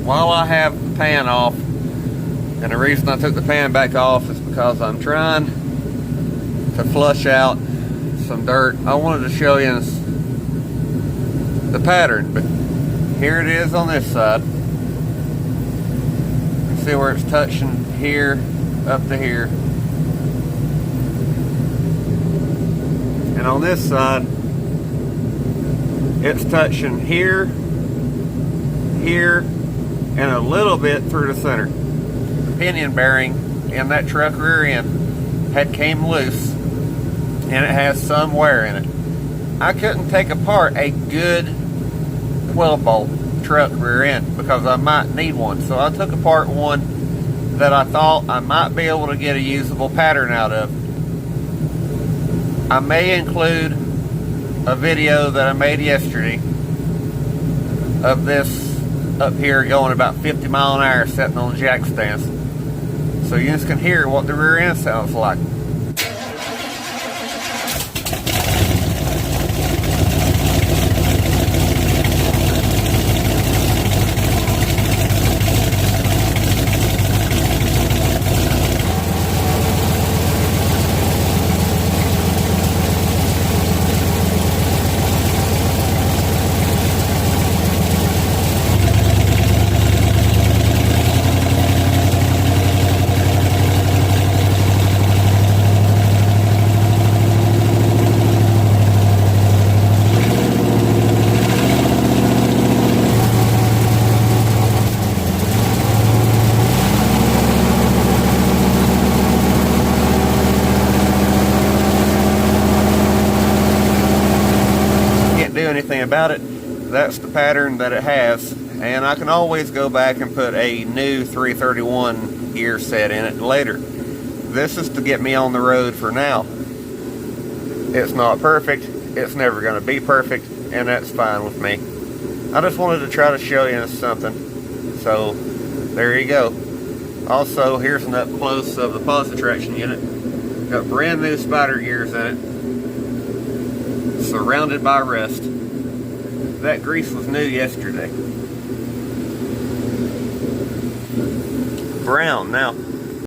while I have the pan off, and the reason I took the pan back off is because I'm trying to flush out some dirt. I wanted to show you the pattern, but here it is on this side. See where it's touching here up to here, and on this side it's touching here, here, and a little bit through the center. The pinion bearing in that truck rear end had came loose, and it has some wear in it. I couldn't take apart a good 12-bolt truck rear end because I might need one, so I took apart one that I thought I might be able to get a usable pattern out of. I may include a video that I made yesterday of this up here going about 50 miles an hour sitting on the jack stands, so you just can hear what the rear end sounds like. Do anything about it. That's the pattern that it has, and I can always go back and put a new 331 gear set in it later. This is to get me on the road for now. It's not perfect, it's never going to be perfect, and that's fine with me. I just wanted to try to show you something, so there you go. Also, here's an up close of the positive traction unit. Got brand new spider gears in it, surrounded by rust. That grease was new yesterday. Brown now.